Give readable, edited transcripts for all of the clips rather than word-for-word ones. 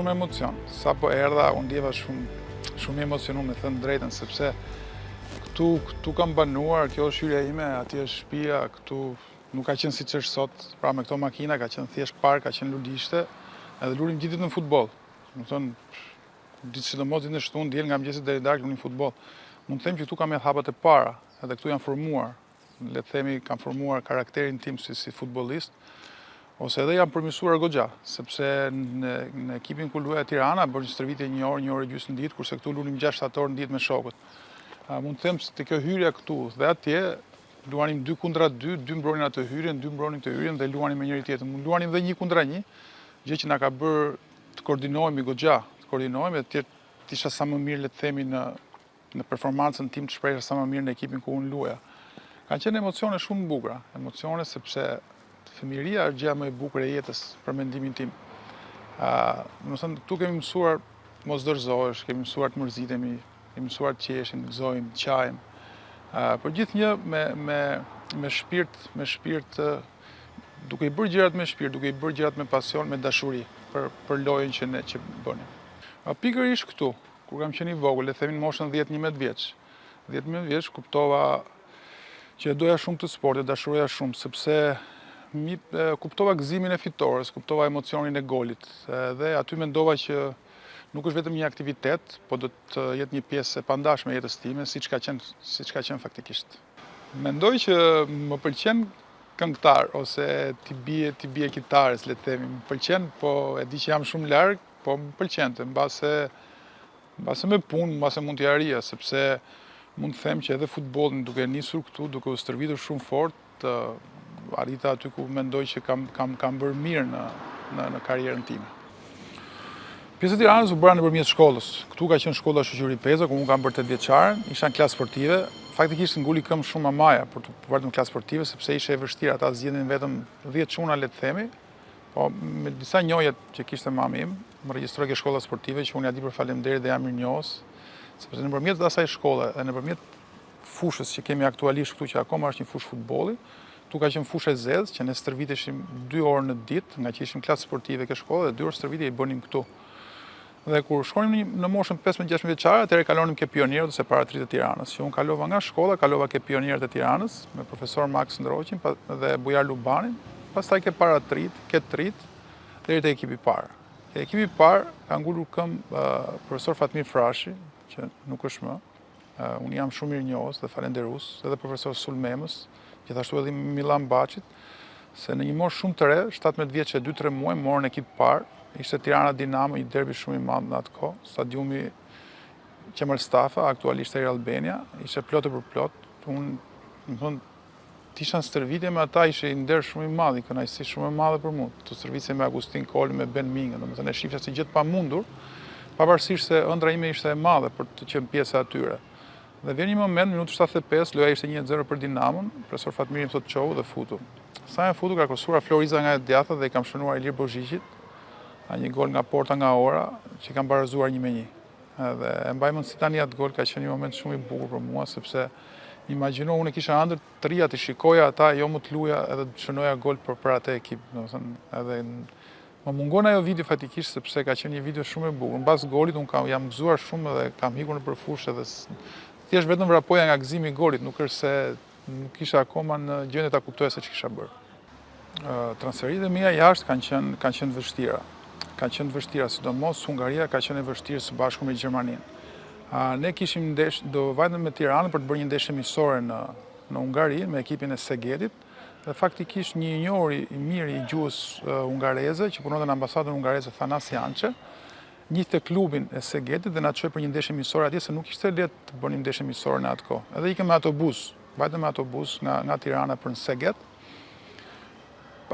shumë emocion. Sa po erdha, unë ndjeva shumë emocionuar, me thënë drejtën, sepse këtu kam banuar, kjo është hyrja ime, aty është shtëpia, këtu nuk ka qenë siç është sot, pra me këto makina ka qenë thjesht park, ka qenë lulishte, edhe lurim gjithë ditën në futboll. Do të thonë, sidomos ditën e shtunë, diel nga mëngjesi deri darkë lurim futboll. Mund të them që këtu kam hedhë hapat e para, edhe këtu janë formuar, le të themi, kam formuar karakterin tim si futbollist, ose edhe jam përmirësuar goxha, sepse në ekipin ku luaja Tirana bën stërvitje 1 orë gjysmë në ditë, kurse këtu lunim 6-7 orë në ditë me shokët. Mund të them se të kjo hyrja këtu dhe atje luanim 2 kundra 2, 2 mbronin atë hyrjen, 2 mbronin këtë hyrjen dhe luanim me njëri tjetrin. Luanim dhe 1 kundra 1, gjë që na ka bërë të koordinohemi goxha, dhe të isha sa më mirë, le të themi, në performancën tim, të shprehja sa më mirë në ekipin ku unë luaja. Kanë qenë emocione shumë bukura, emocione sepse fëmijëria është gjëja më e bukur e jetës për mendimin tim. Tu kemi mësuar mos dorëzohesh, kemi mësuar të mërzitemi, kemi mësuar të qeshim, të gëzojmë, të qajmë. Por gjithnjë me shpirt, duke i bërë gjërat me shpirt, duke i bërë gjërat me pasion, me dashuri për lojën që bënim. Pikërisht këtu, kur kam qenë i vogël, le të themi në moshën 10-11 vjeç. 10-11 vjeç kuptova që doja shumë të sportit, dashuroja shumë, sepse kuptova gëzimin e fitores, kuptova emocionin e golit, dhe aty mendova që nuk është vetëm një aktivitet, po do të jetë një pjesë e pandashme e jetës time, siç ka qenë faktikisht. Mendoj që më pëlqen këngëtar, ose t'i bie kitares, le të themi. Më pëlqen, po e di që jam shumë larg, po më pëlqente, mbase me punë, mbase mund t'i arrija, sepse mund të them që edhe futbollin duke nisur këtu, duke u stërvitur shumë fort, arrita aty ku mendoj që kam bërë mirë në karrierën time. Pjesë e Tiranës u bëra nëpërmjet shkollës. Këtu ka qenë shkolla Shoqëri Peza, ku unë kam bërë 8 vjeçaren, isha në klasë sportive. Faktikisht nguli këmbë shumë mamaja për të bërë në klasë sportive, sepse ishte e vështirë, ata zgjidhin vetëm 10 çuna, le të themi. Po me disa njohje që kishte mami im, më regjistroi ke shkolla sportive, që unë ja di për faleminderit dhe jam mirënjohës, sepse nëpërmjet asaj shkolle dhe nëpërmjet fushës që kemi aktualisht këtu, që akoma është një fushë futbolli, tu ka qenë fushë e zezë, që ne stërviteshim 2 orë në ditë, nga që ishim klasë sportive ke shkolla, dhe 2 orë stërvitje i bënim këtu. Dhe kur shkonim në moshën 15-16 vjeçare, atëherë kalonim ke pionierët ose paratrit e Tiranës, që unë kalova nga shkolla, kalova ke pionierët e Tiranës, me profesor Max Ndroqin dhe Bujar Lubanin, pastaj ke paratrit, ke trit, deri te ekipi parë. Ke ekipi parë ka ngulur këmbë profesor Fatmir Frashi, që nuk është më. Unë jam shumë mirënjohës dhe falenderues, edhe profesor Sulmemës, gjithashtu edhe Milan Baçit, se në një moshë shumë të re, 17 vjeç e 2-3 muaj, morën ekip parë. Ishte Tirana Dinamo, një derbi shumë i madh në atë kohë, stadiumi Qemal Stafa, aktualisht Air Albania, ishte plotë për plot. Unë tisha në stërvitje me ata, ishte i nder shumë i madh, i kënaqësi shumë e madhe për mua. Të stërvitje me Agustin Koli, me Ben Mingën, domethënë e shifja si gjë të pamundur, pavarësisht se ëndra ime ishte e madhe për të qenë pjesë e atyre. Dhe vjen një moment, minutë 75, loja ishte 1-0 për Dinamon, profesor Fatmiri më thotë çohu dhe futu. Sa e futu ka kosura Floriza nga e djatha dhe i kam shënuar Ilir Bozhiqit, një gol nga porta nga ora, që kam barazuar 1-1. Dhe e mbaj mend si tani atë gol ka qenë një moment shumë i bukur për mua, sepse imagjino unë kisha ëndër të ria, të shikoja ata, jo më të luaja edhe të shënoja gol për atë ekip. Domethënë, edhe më mungon ajo video fatikisht, sepse ka qenë një video shumë e bukur. Mbas golit unë jam gëzuar shumë dhe kam ikur nëpër fushë dhe thjesht vetëm vrapoja nga gëzimi i golit, nuk është se nuk isha akoma në gjendje ta kuptoja se ç'kisha bërë. Transferitë e mia jashtë kanë qenë vështira. Kanë qenë vështira, sidomos Hungaria ka qenë e vështirë së bashku me Gjermaninë. Ne kishim do vajtëm me Tiranën për të bërë një ndeshje miqësore në Hungari me ekipin e Szegedit, dhe faktikisht një njohur i mirë i gjuhës hungareze, që punonte në ambasadën hungareze, Thanas Jançe, njihte klubin e Szegedit dhe na çoi për një ndeshje miqësore atje, se nuk ishte lehtë të bënim ndeshje miqësore në atë kohë. Edhe ikëm me autobus, vajtëm me autobus nga Tirana për në Szeged.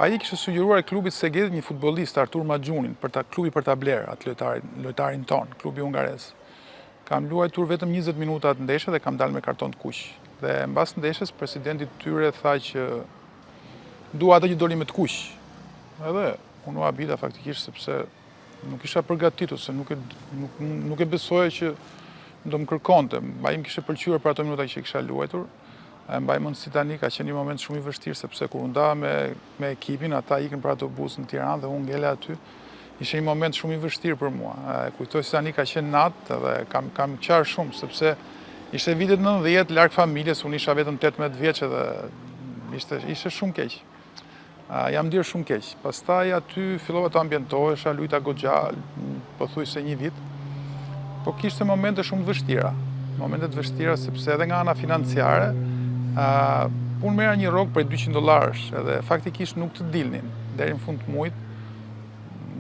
Ai kishte sugjeruar klubit Szegedit një futbollist, Artur Maxhunin, klubi për ta blerë, atë lojtarin ton, klubi hungarez. Kam luajtur vetëm 20 minuta atë ndeshje dhe kam dalë me karton të kuq. Dhe mbas ndeshjes presidenti i tyre tha që dua atë që doli me të kuq. Edhe unë u habita faktikisht sepse nuk isha përgatitur, se nuk e besoja që do më kërkonte. Ai më kishte pëlqyer për ato minuta që kisha luajtur. Mbaj mend si tani ka qenë një moment shumë i vështirë, sepse kur u nda me ekipin, ata ikën për autobus në Tiranë dhe unë ngele aty, ishte një moment shumë i vështirë për mua. Kujtoj se tani ka qenë natë dhe kam qarë shumë, sepse ishte vitet 90, larg familjes, unë isha vetëm 18 vjeç dhe ishte shumë keq. Jam ndirë shumë keq. Pastaj aty fillova të ambientohesha, lujta goxha, pothuajse një vit. Po kishte momente shumë të vështira. Momente të vështira sepse edhe nga ana financiare, unë merra një rrogë për $200 edhe faktikisht nuk të dilnin. Deri në fund të muajit,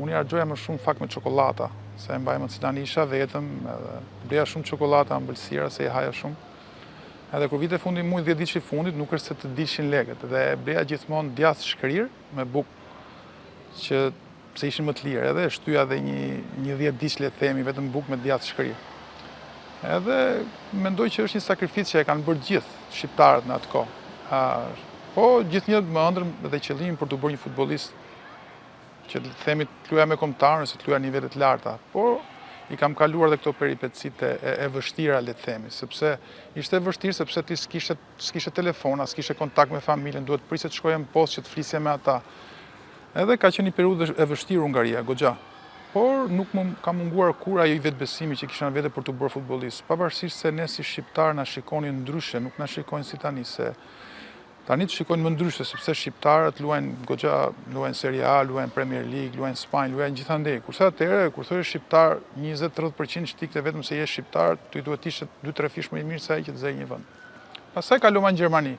unë i harxhoja më shumë fakt me çokolata, se mbaj më se tani isha vetëm, edhe bleja shumë çokolata, ëmbëlsira se i haja shumë. Edhe kur vite fundi muajit, 10 ditë i fundit, nuk është se të dilshin lekët, dhe bleja gjithmonë djathë shkrir me bukë që se ishin më të lirë, edhe shtyja dhe një 10 ditë le të themi vetëm bukë me djathë shkrir. Edhe mendoj që është një sakrificë që e kanë bërë gjithë shqiptarët në atë kohë. Po gjithnjë më ëndrrëm dhe qëllimin për të bërë një futbollist që të themi të luaja me kombëtarën ose të luaja nivele të larta. Por i kam kaluar dhe këto peripecitë e vështira, le të themi, sepse ishte vështirë sepse ti s'kishe telefona, s'kishe kontakt me familjen, duhet prisje të shkoje në post që të flisje me ata. Edhe ka qenë një periudhë e vështirë Hungaria, goxha. Por nuk më ka munguar kur ajo i vetbesimi që kisha në vete për të bërë futbollist. Pavarësisht se ne si shqiptar na shikonin ndryshe, nuk na shikojnë si tani, se tani të shikojnë më ndryshe, sepse shqiptarët luajnë goxha, luajnë Serie A, luajnë Premier League, luajnë Spanjë, luajnë gjithandej. Kurse atëherë, kur thoje shqiptar, 20-30% shtikte vetëm se je shqiptar, ty duhet të ishe 2-3 fish më i mirë se ai që të zej një vend. Pastaj kalova në Gjermani.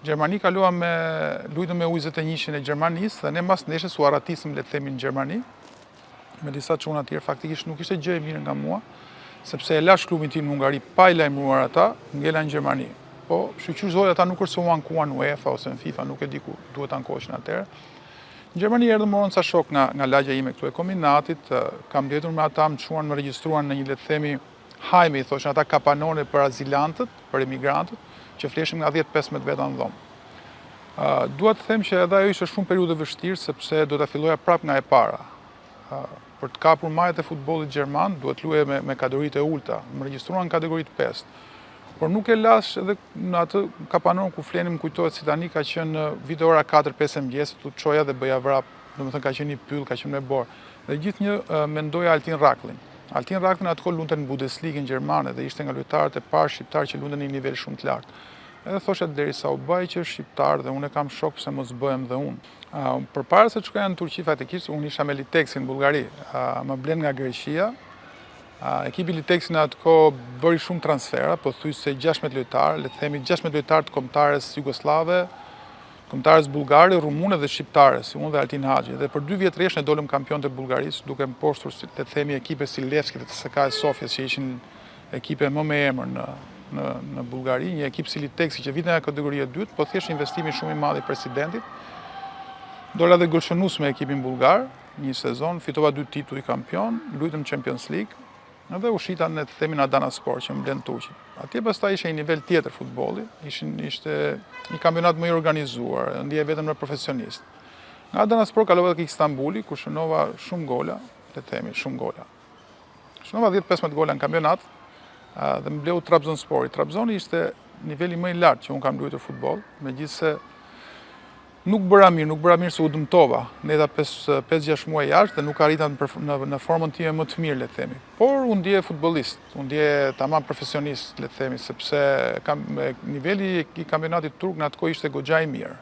Gjermani kalova luajtëm me U21-shin e Gjermanisë dhe ne mbas ndeshjes u arratisëm, le të themi, në Gjermani. Me disa çuna të tjerë, faktikisht nuk ishte gjë e mirë nga mua, sepse e lash klubin tim në Hungari pa i lajmëruar ata, ngela në Gjermani. Po, shqyqyrzoj ata nuk është se u ankuan në UEFA ose në FIFA, nuk e di ku duhet ankoheshin atëherë. Në Gjermani erdhën morën ca shok nga lagja ime këtu e kombinatit, kam mbledhur me ata, më çuan, më regjistruan në një, le të themi, hajme, i thoshin ata, kapanone për azilantët, për emigrantët, që fleshim nga 10-15 veta në dhomë. Dua të them që edhe ajo ishte shumë periudhë vështirë, sepse do ta filloja prapë nga e para. Për të kapur majat e futbollit gjerman, duhet luaje me kategoritë e ulta, më regjistruan në kategoritë 5. Por nuk e lash edhe në atë kapanon ku flenim, kujtohet si tani ka qenë vite ora 4-5 e mëngjesit, u çoja dhe bëja vrap, domethënë ka qenë një pyll, ka qenë me bor. Dhe gjithnjë mendoja Altin Raklin. Altin Raklin atë kohë lunte në Bundesligën gjermane dhe ishte nga lojtarët e parë shqiptar që lunden në një nivel shumë të lartë. Edhe thosha derisa u bëj që është shqiptar dhe unë kam shok pse mos bëhem dhe unë. Përpara se të shkoja në Turqi, faktikisht unë isha me Litexin në Bullgari, më blen nga Greqia. Ekipi Litexi në atë kohë bëri shumë transfera, po thuaj se 16 lojtarë, le të themi 16 lojtarë të kombëtares jugoslave, kombëtares bullgare, rumune dhe shqiptare, si unë dhe Altin Haxhi. Dhe për 2 vjet rresht ne dolëm kampion të Bullgarisë, duke mpostur, le të themi, ekipe si Levski dhe CSKA Sofjes, që ishin ekipe më me emër në Bullgari, një ekip si Litexi që vite nga kategoria 2, po thjesht investimi shumë i madh i presidentit. Dola dhe gëlshënues me ekipin bullgar, një sezon, fitova 2 titull i kampion, luajtëm Champions League, edhe u shita në të themin Adanaspor që më blen Turqi. Atje pastaj ishte një nivel tjetër futbolli, ishte një kampionat më i organizuar, ndjeje vetëm në profesionist. Nga Adanaspor kalova tek Istanbuli, ku shënova shumë gola, le të themi shumë gola. Shënova 10-15 gola në kampionat dhe më bleu Trabzonspori. Trabzoni ishte niveli më i lartë që unë kam luajtur futboll, megjithse nuk bëra mirë se u dëmtova. Ndeta 5-6 muaj jashtë dhe nuk arrita në formën time më të mirë, le të themi. Por unë ndjeje futbollist, unë ndjeje tamam profesionist, le të themi, sepse niveli i kampionatit turk në atë kohë ishte goxha i mirë.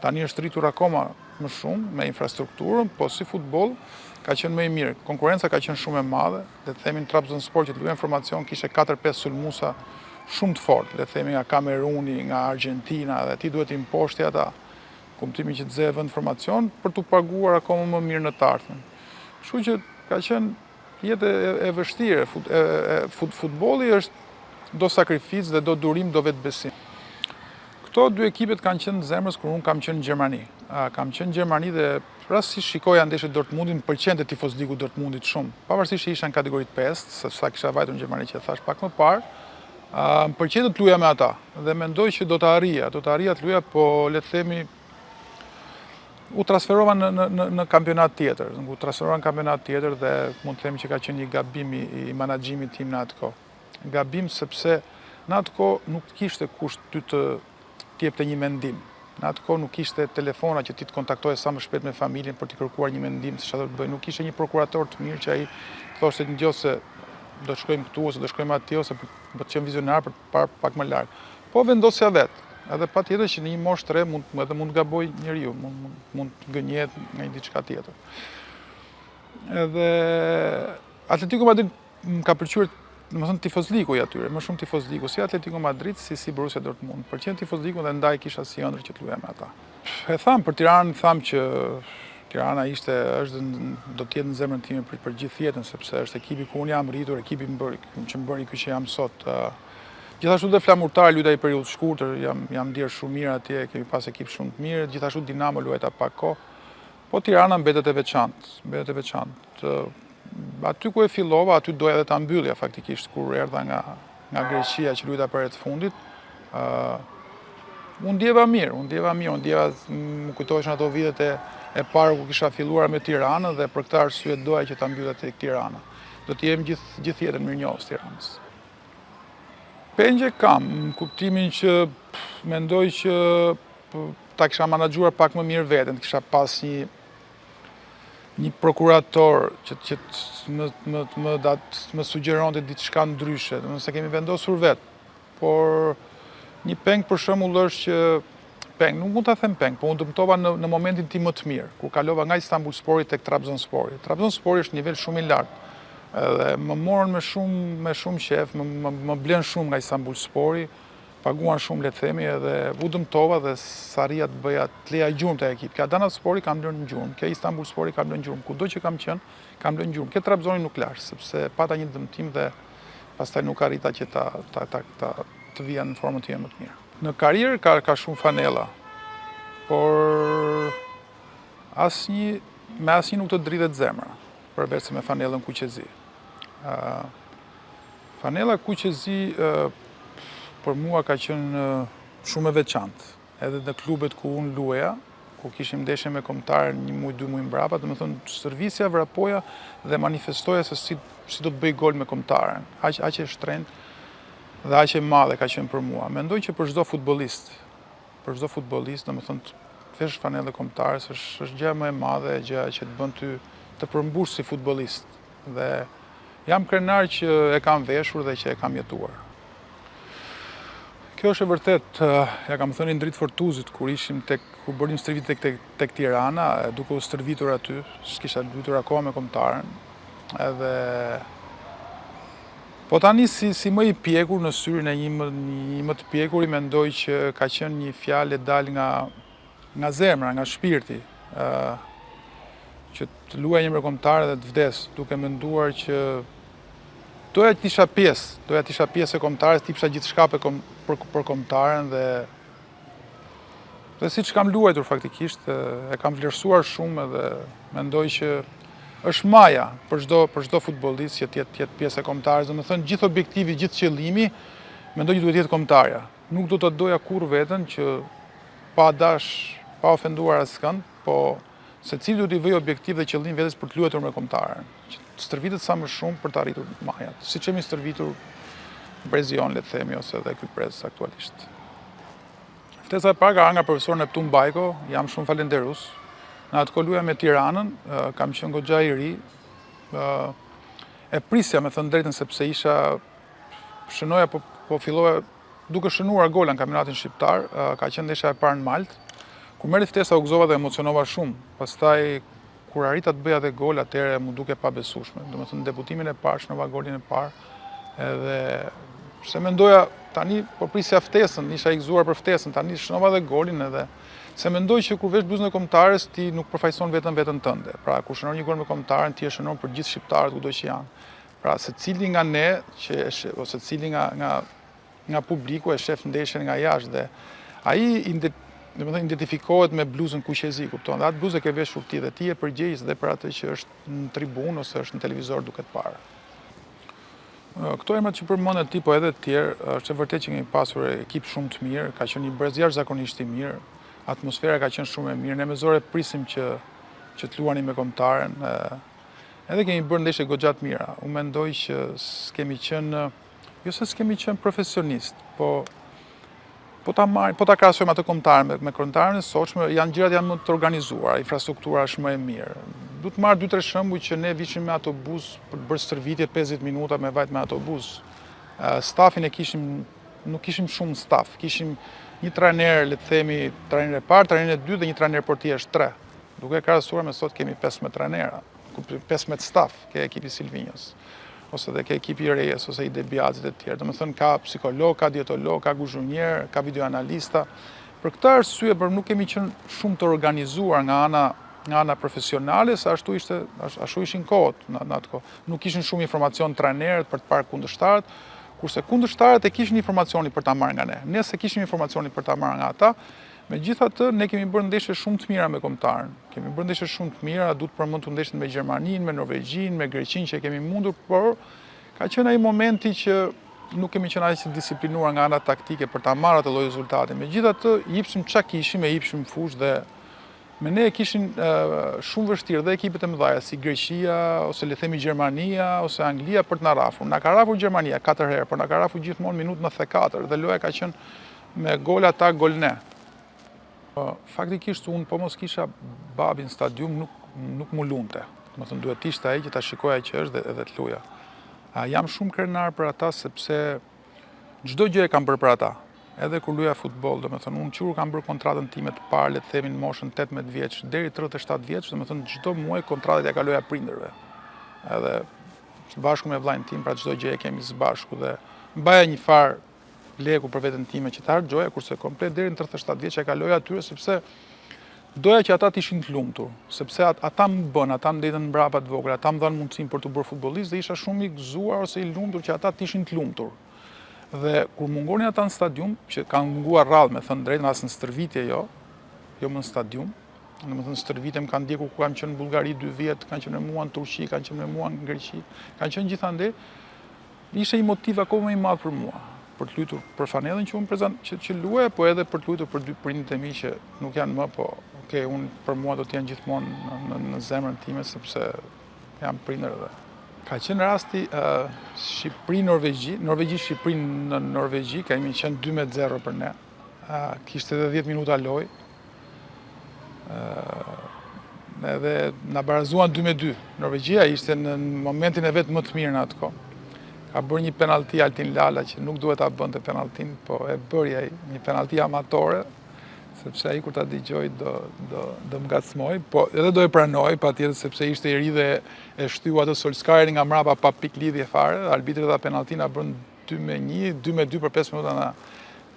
Tani është rritur akoma më shumë me infrastrukturën, po si futboll ka qenë më i mirë. Konkurenca ka qenë shumë e madhe, le të themi në Trabzonspor që të luajë informacion kishte 4-5 sulmuesa shumë të fortë, le të themi nga Kameruni, nga Argentina, dhe ti duhet imposhti ata. Kuptimi që të zë vend informacion për të paguar akoma më mirë në të ardhmen. Kështu që ka qenë jetë e vështirë. Futbolli është do sakrificë dhe do durim, do vetbesim. Këto 2 ekipet kanë qenë zemrës kur unë kam qenë në Gjermani. Kam qenë në Gjermani dhe rastësisht shikoja ndeshjet Dortmundin, më pëlqente tifozliku Dortmundit shumë. Pavarësisht që isha në kategoritë 5, sa kisha vajtur në Gjermani që thash pak më parë, më pëlqente të luaja me ata dhe mendoj që do të arrija të luaja, po le të themi u transferova në kampionat tjetër. U transferova në kampionat tjetër dhe mund të them që ka qenë një gabim i menaxhimit tim në atë kohë. Gabim sepse në atë kohë nuk kishte kusht ty të jepte një mendim. Në atë kohë nuk ishte telefona që ti të kontaktoje sa më shpejt me familjen për t'i kërkuar një mendim se çfarë do të bëj. Nuk ishte një prokurator të mirë që ai thoshte një gjë se do të shkojmë këtu ose do të shkojmë atje ose për të qenë vizionar për të parë pak më larg. Po vendosja vet. Edhe patjetër që në një moshë të re mund të gaboj njeriu, mund të gënjehet nga një diçka tjetër. Edhe Atletico Madrid më ka pëlqyer, domethënë tifozliku i atyre, më shumë tifozliku si Atletico Madrid si Borussia Dortmund. Pëlqen tifozliku dhe ndaj kisha si ëndër që të luaja me ata. E tham për Tiranën, tham që Tirana do të jetë në zemrën time për gjithë jetën, sepse është ekipi ku unë jam rritur, ekipi që më bëri ky që jam sot. Gjithashtu dhe Flamurtar luajta i periudhë shkurtër, jam ndier shumë mirë atje, kemi pas ekip shumë të mirë, gjithashtu Dinamo luajta pak kohë. Po Tirana mbetet e veçantë. Aty ku e fillova, aty doja edhe ta mbyllja faktikisht kur erdha nga Greqia që luajta për të fundit. Unë ndjeva mirë, më kujtoheshin ato vitet e parë ku kisha filluar me Tiranën dhe për këtë arsye doja që ta mbylla tek Tirana. Do të jem gjithë jetën mirënjohës Tiranës. Pengje kam, në kuptimin që mendoj që ta kisha menaxhuar pak më mirë veten, kisha pas një prokurator që më sugjeronte diçka ndryshe, se kemi vendosur vetë, por një peng për shembull është që nuk mund ta them peng, po unë dëmtova në momentin tim më të mirë, kur kalova nga Istanbulspori tek Trabzonspori. Trabzonspori është nivel shumë i lartë. Edhe më morën me shumë qef, më blen shumë nga Istanbulspori, paguan shumë le të themi edhe u dëmtova dhe sarria të bëja të leja gjurmë të ekip. Kja Adanaspori kam lënë në gjurmë, kja Istanbulspori kam lënë në gjurmë, kudo që kam qenë, kam lënë në gjurmë. Kja Trabzoni nuk lash, sepse pata një dëmtim dhe pastaj nuk arrita që të vija në formën time më të mirë. Në karrierë ka shumë fanella, por me asnjë nuk të dridhet zemra, përveç se me fanellën Kuqezi. Fanella Kuqezi për mua ka qenë shumë e veçantë, edhe në klubet ku unë luaja, ku kishim ndeshje me kombëtarën 1 muaj, 2 muaj mbrapa, domethënë stërvisja, vrapoja dhe manifestoja se si do të bëj gol me kombëtarën. Aq e shtrenjtë dhe aq e madhe ka qenë për mua. Mendoj që për çdo futbollist, domethënë të vesh fanellën kombëtare është gjë më e madhe, gjë që të bën ty të përmbush si futbollist. Dhe jam krenar që e kam veshur dhe që e kam jetuar. Kjo është e vërtet, ja kam thënë Indrit Fortuzit, kur bërim stërvitje tek Tirana, duke u stërvitur aty, s'kisha luajtur akoma me kombëtarën. Edhe po tani si më i pjekur në syrin e një më të pjekur, i mendoj që ka qenë një fjalë e dal nga zemra, nga shpirti, që të luaj një kombëtare dhe të vdes, duke menduar që doja të isha pjesë e kombëtarës, të isha gjithçka për kombëtaren dhe siç kam luajtur faktikisht, e kam vlerësuar shumë edhe mendoj që është maja për çdo futbollist që të jetë pjesë e kombëtarës, domethënë gjithë objektivi, gjithë qëllimi, mendoj që duhet të jetë kombëtarja. Nuk do të doja kurrë veten që pa ofenduar askënd, po secili duhet i vëjë objektiv dhe qëllim vetes për të luajtur me kombëtaren. Stërvitet sa më shumë për të arritur majat, siç kemi stërvitur Brezion, le të themi, ose edhe ky brez aktualisht. Ftesa e parë ka nga profesor Neptun Bajko, jam shumë falenderus. Në atë kohë luaja me Tiranën, kam qenë goxha i ri. E prisja, me thënë drejtën, sepse shënoja po filloja duke shënuar gola në kampionatin shqiptar, ka qenë ndeshja e parë në Maltë. Kur merri ftesa u gëzova dhe emocionova shumë. Pastaj kur arrita të bëja dhe gol, atëherë mu duke pabesueshme. Domethënë debutimin e parë, shënova golin e parë, edhe se mendoja tani po prisja ftesën, isha i gëzuar për ftesën, tani shënova dhe golin edhe se mendoj që kur vesh bluzën e kombëtarës ti nuk përfaqëson veten tënde. Pra kur shënon një gol me kombëtarën ti e shënon për gjithë shqiptarët kudo që janë. Pra secili nga ne ose secili nga publiku e shef ndeshjen nga jashtë dhe ai identifikohet me bluzën Kuqezi, kupton? Dhe atë bluzë ke veshur ti dhe ti e përgjegjës dhe për atë që është në tribunë ose është në televizor duke të parë. Këto emrat që përmendet ti, po edhe të tjerë, është e vërtetë që kemi pasur ekip shumë të mirë, ka qenë një brez jashtëzakonisht i mirë, atmosfera ka qenë shumë e mirë, ne me zore prisim që të luani me kombëtaren, edhe kemi bërë ndeshje goxha të mira. Unë mendoj që s'kemi qenë profesionist, po Po ta krahasojmë atë kombëtare me kombëtarën e sotshme, gjërat janë më të organizuara, infrastruktura është më e mirë. Du të marr 2-3 shembuj që ne vishim me autobus për të bërë stërvitje 50 minuta me vajt me autobus. Stafin nuk kishim shumë staf, kishim një trajner, le të themi, trajner e parë, trajner e dytë dhe një trajner portiesh 3. Duke krahasuar me sot kemi 15 trajnera, 15 staf ke ekipi Silvinjos, ose dhe ke ekipi Rejes, ose i Debiazit e tjerë. Do me thënë ka psikolog, ka dietolog, ka guzhunier, ka videoanalista. Për këtë arsye, nuk kemi qenë shumë të organizuar nga ana profesionale, se ashtu ishin kohët në atë kohë. Nuk kishin shumë informacion trajnerët për të parë kundërshtarët, kurse kundërshtarët e kishin informacioni për ta marrë nga ne. Ne se kishim informacioni për ta marrë nga ata, megjithatë ne kemi bërë ndeshje shumë të mira me kombëtarën. Kemi bërë ndeshje shumë të mira, duhet përmend ndeshjet me Gjermaninë, me Norvegjinë, me Greqinë që kemi mundur, por ka qenë ai momenti që nuk kemi qenë aq disiplinuar nga ana taktike për ta marrë atë lloj rezultati. Megjithatë, jepsim çka kishim, jepsim fushë dhe me ne kishin shumë vështirë dhe ekipet e mëdha si Greqia, ose le të themi Gjermania, ose Anglia për të na rrafur. Na ka rrafur Gjermania 4 herë, por na ka rrafur gjithmonë minutë 94 dhe loja ka qenë me gol ata, gol ne. Faktikisht unë po mos kisha babin stadium nuk mu lunte. Më thënë duhet ishte ai që ta shikoja që është dhe të luja. Jam shumë krenar për ata sepse çdo gjë e kam bërë për ata. Edhe kur luja futboll, do me thënë unë qurë kam bërë kontratën time të parë, le të themi në moshën 18 vjeç deri 37 vjeç, do me thënë çdo muaj kontratët ja kaloja prindërve. Edhe bashku me vllajën tim, pra çdo gjë e kemi së bashku dhe mbaja një farë leku për veten time që të harxhoja, kurse komplet deri në 37 vjeç e kaloja atyre sepse doja që ata të ishin të lumtur, sepse ata më bën, ata më ndetën mbrapa të vogël, ata më dhanë mundësinë për të bërë futbollist dhe isha shumë i gëzuar ose i lumtur që ata të ishin të lumtur. Dhe kur mungonin ata në stadium, që kanë munguar rrallë, me thënë drejtën, as në stërvitje jo më në stadium. Në më thënë stërvitje më kanë ndjekur ku kam qenë në Bullgari 2 vjet, kanë qenë me mua në Turqi, kanë qenë me mua në Greqi, kanë qenë gjithandej. Ishte një motiv akoma i madh për mua, për të luajtur për Fanellën që unë që luaj, po edhe për të luajtur për dy prindit e mi që nuk janë më, po unë për mua do të jenë gjithmonë në zemrën time sepse jam prindër edhe. Ka qenë rasti Shqipëri-Norvegji, Norvegji-Shqipëri në Norvegji, kemi qenë 2-0 për ne, kishte edhe 10 minuta lojë, edhe na barazuan 2-2. Norvegjia ishte në momentin e vetë më të mirë në atë kohë. Ka bërë një penalti Altin Lala që nuk duhet ta bënte penaltin, po e bëri ai, një penalti amatore, sepse ai kur ta dëgjoj do më ngacmoj, po edhe do e pranoj patjetër sepse ishte i ri dhe e shtyu atë Solskjaerin nga mbrapa pa pikë lidhje fare, arbitri dha penaltin, na bën 2-1, 2-2 për 5 minuta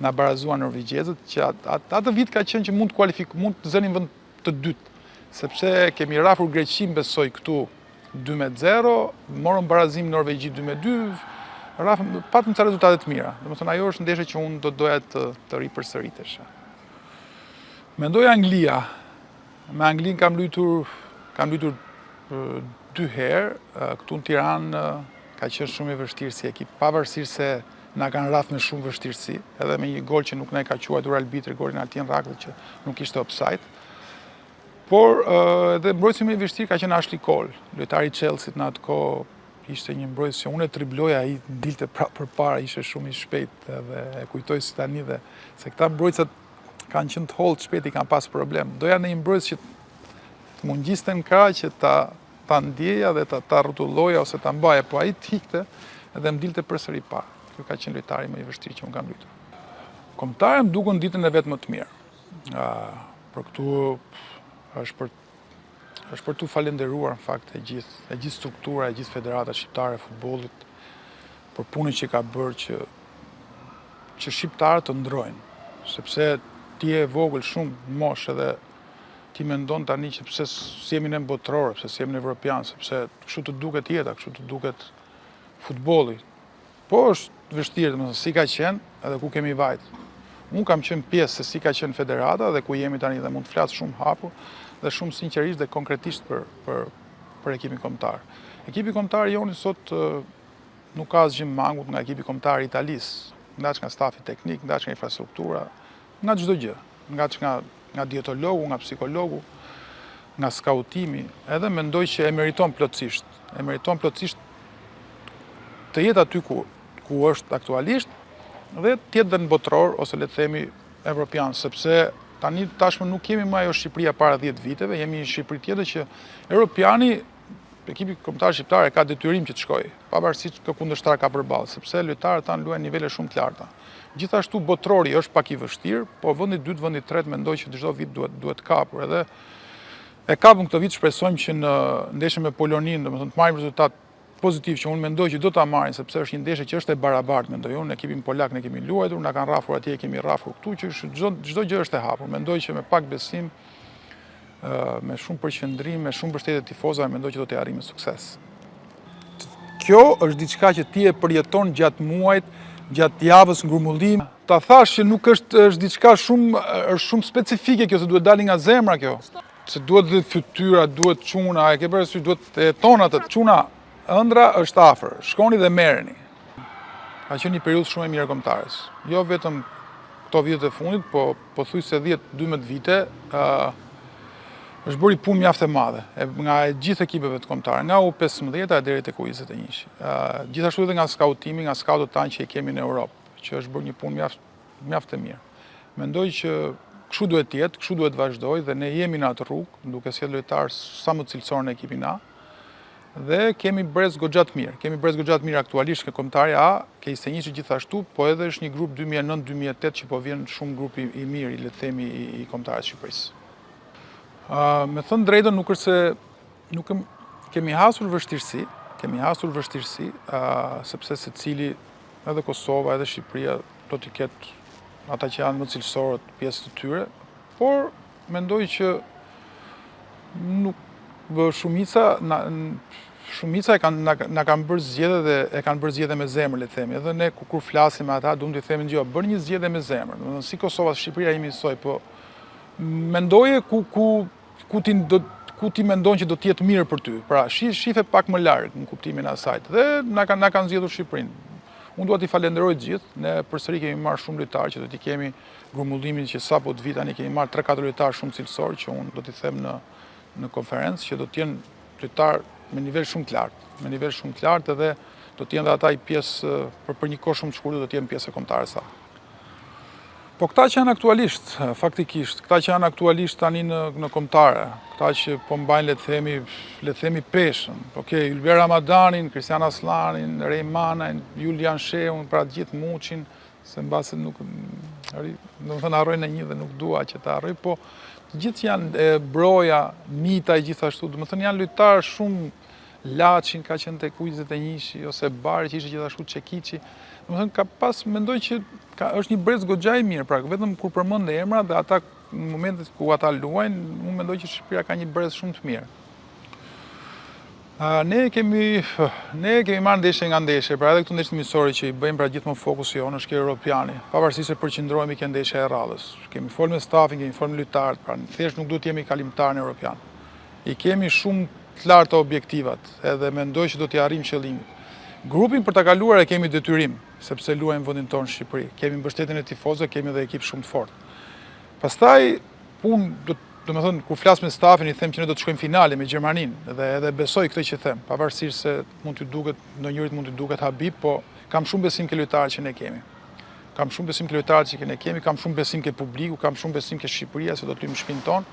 na barazuan norvegjezët, që atë vit ka qenë që mund të zënin vend të dytë, sepse kemi rrafur Greqinë besoj këtu 2-0, morëm barazim Norvegji 2-2, patëm ca rezultate të mira. Domethënë ajo është ndeshje që unë do doja të ripërsëritesh. Mendoj Anglia. Me Anglinë kam luajtur 2 herë, këtu në Tiranë ka qenë shumë e vështirë si ekip, pavarësisht se na kanë rrafë me shumë vështirësi, edhe me një gol që nuk ne ka quajtur arbitri, golin Altin Rakli që nuk ishte offside. Por edhe mbrojtësi më i vështirë ka qenë Ashley Cole, lojtari i Chelsea në atë kohë, ishte një mbrojtës që unë e tribloja, ai dilte prapë përpara, ishte shumë i shpejt edhe e kujtoj si tani dhe se këta mbrojtësat kanë qenë të hollë shpejt, i kanë pas problem. Doja në një mbrojtës që të mungjisten kaq që ta ndjeja dhe ta rrotulloja ose ta mbaja, po ai tikte edhe më dilte përsëri pa. Ky ka qenë lojtari më i vështirë që unë kam luajtur. Kombëtarët më dukën ditën e vet më të mirë. Për këtu është për tu falenderuar në fakt e gjithë struktura, e gjithë federata shqiptare e futbollit për punën që ka bërë që shqiptarët të ndrojnë, sepse ti je vogël shumë në moshë edhe ti mendon tani që pse s'jemi në botror, pse s'jemi në evropian, sepse kështu të duket jeta, kështu të duket futbolli. Po është vështirë, domethënë si ka qenë edhe ku kemi vajt. Unë kam qenë pjesë se si ka qenë federata dhe ku jemi tani dhe mund të flas shumë hapur dhe shumë sinqerisht dhe konkretisht për ekipin kombëtar. Ekipi kombëtar joni sot nuk ka asgjë mangut nga ekipi kombëtar i Italisë, ndaç nga stafi teknik, ndaç nga infrastruktura, nga çdo gjë, nga dietologu, nga psikologu, nga skautimi, edhe mendoj që e meriton plotësisht. E meriton plotësisht të jetë aty ku është aktualisht dhe të jetë dhe në botror ose le të themi evropian, sepse tani tashmë nuk kemi më ajo Shqipëria para 10 viteve, jemi një Shqipëri tjetër që europiani, ekipi kombëtar shqiptar ka detyrim që të shkojë, pavarësisht kë kundërshtar ka përballë, sepse lojtarët tanë luajnë nivele shumë të larta. Gjithashtu botrori është pak i vështirë, po vendi i dytë, vendi i tretë mendoj që çdo vit duhet kapur, edhe e kapëm këtë vit, shpresojmë që në ndeshjen me Poloninë, domethënë të marrim rezultat pozitiv që unë mendoj që do ta marrin, sepse është një ndeshje që është e barabartë, mendoj unë, ekipin polak ne kemi luajtur, na kanë rrafur atje, kemi rrafur këtu, që çdo gjë është e hapur. Mendoj që me pak besim, me shumë përqendrim, me shumë mbështetje tifozave, mendoj që do të arrijmë sukses. Kjo është diçka që ti e përjeton gjatë muajit, gjatë javës ngurmullim. Ta thash që nuk është diçka shumë specifike kjo, se duhet dalë nga zemra kjo. Se duhet dhe fytyra, duhet çuna, e ke parasysh duhet të jeton atë çuna. Ëndra është afër, shkoni dhe merreni. Ka qenë një periudhë shumë e mirë kombëtares. Jo vetëm këto vitet e fundit, po pothuajse 10-12 vite, është bëri punë mjaft e madhe nga gjithë ekipeve të kombëtare, nga U15 deri tek U21. Gjithashtu edhe nga skautimi, nga skautët tanë që i kemi në Europë, që është bërë një punë mjaft e mirë. Mendoj që kështu duhet të jetë, kështu duhet të vazhdojë dhe ne jemi në atë rrugë, duke sjellë lojtar sa më të cilësor në ekipin A. Dhe kemi brez goxha të mirë. Kemi brez goxha të mirë aktualisht ke kombëtarja A, ke U21 gjithashtu, po edhe është një grup 2009-2008 që po vjen shumë grup i mirë, le të themi, i kombëtarëve të Shqipërisë. Me thënë drejtën, nuk është se kemi hasur vështirësi, sepse secili, edhe Kosova, edhe Shqipëria, do t'i ketë ata që janë më cilësorët pjesë të tyre, por mendoj që shumica na kanë bërë zgjedhje dhe e kanë bërë zgjedhje me zemër, le të themi. Edhe ne kur flasim me ata, duam t'i themi gjë, bërë një zgjedhje me zemër. Domethënë si Kosova, Shqipëria jemi njësoj, po mendoje ku ti mendon që do të jetë mirë për ty. Pra, shife pak më larg në kuptimin e asaj. Dhe na kanë zgjedhur Shqipërinë. Unë dua t'i falenderoj të gjithë. Ne përsëri kemi marrë shumë lojtarë që do t'i kemi grumullimin që sapo të vit tani kemi marrë 3-4 lojtarë shumë cilësor që unë do t'i them në konferencë që do të jenë lojtarë me nivel shumë të lartë, edhe do të jenë dhe ata i pjesë për një kohë shumë të shkurtër do të jenë pjesë e kombëtarës A. Po këta që janë aktualisht, faktikisht, këta që janë aktualisht tani në kombëtare, këta që po mbajnë le të themi peshën, okay, Ylber Ramadanin, Kristian Aslanin, Rejmanin, Julian Sheun, pra gjithë Muçin, se mbase nuk domethënë harroj në një dhe nuk dua që ta harroj, po gjithë janë Broja, Mita i gjithashtu, domethënë janë lojtarë shumë. Laçin ka qenë tek U21 ose Bari që ishte gjithashtu Çekiçi. Domethënë mendoj që është një brez goxha i mirë, pra vetëm kur përmend emra dhe ata në momentet ku ata luajnë, unë mendoj që Shqipëria ka një brez shumë të mirë. Ne kemi marrë ndeshje nga ndeshje, pra edhe këto ndeshje miqësore që i bëjmë, pra gjithmonë fokusi jonë është ke europiani, pavarësisht se përqendrohemi ke ndeshja e radhës. Kemi folur me stafin, kemi folur me lojtarët, pra thjesht nuk duhet të jemi kalimtar në europian. I kemi shumë të larta objektivat, edhe mendoj që do t'i arrijmë qëllimin. Grupin për ta kaluar e kemi detyrim, sepse luajmë vendin tonë në Shqipëri. Kemi mbështetjen e tifozëve, kemi edhe ekip shumë të fortë. Pastaj domethënë kur flas me stafin i them që ne do të shkojmë finale me Gjermaninë dhe edhe besoj këtë që them, pavarësisht se mund t'ju duket ndonjërit mund t'ju duket habib, po kam shumë besim ke lojtarët që ne kemi. Kam shumë besim ke publiku, kam shumë besim ke Shqipëria se do të lyjmë shtëpinë tonë.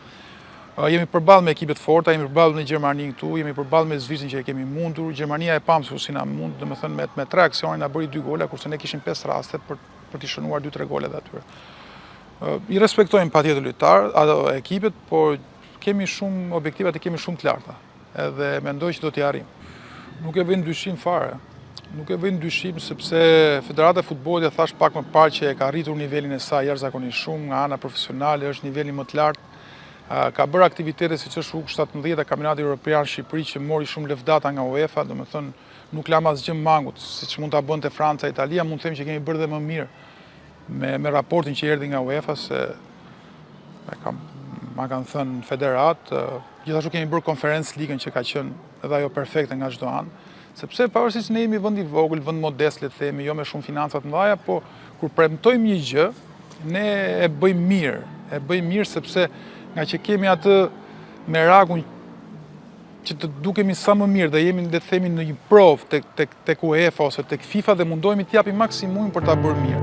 Jemi përballë me ekipet forta, jemi përballë me Gjermaninë këtu, jemi përballë me Zvicrin që e kemi mundur. Gjermania e pamësur si na mund, domethënë me 3 aksione na bëri 2 gola, kurse ne kishim 5 raste për t'i shënuar 2-3 golet atyre. I respektojmë patjetër lojtarët, ato ekipet, por kemi shumë objektivat e kemi shumë të larta. Edhe mendoj që do t'i arrijmë. Nuk e vënë dyshim fare. Nuk e vënë dyshim sepse Federata e Futbollit thash pak më parë që e ka arritur nivelin e saj jashtëzakonisht shumë, nga ana profesionale është niveli më të lartë. Ka bërë aktivitete siç është U17 e Kampionati Evropian Shqipëri që mori shumë lëvdata nga UEFA, domethënë nuk lam asgjë mangut, siç mund ta bënte Franca, Italia, mund të them që kemi bërë dhe më mirë me raportin që erdhi nga UEFA, se ma kanë thënë federat, gjithashtu kemi bërë Conference League që ka qenë edhe ajo perfekte nga çdo anë, sepse pavarësisht ne jemi vend i vogël, vend modest, le të themi, jo me shumë financa të mëdha, po kur premtojmë një gjë, ne e bëjmë mirë sepse nga që kemi atë merakun që të dukemi sa më mirë dhe jemi, le të themi, në një provë tek UEFA ose tek FIFA dhe mundohemi t'japim maksimumin për ta bërë mirë.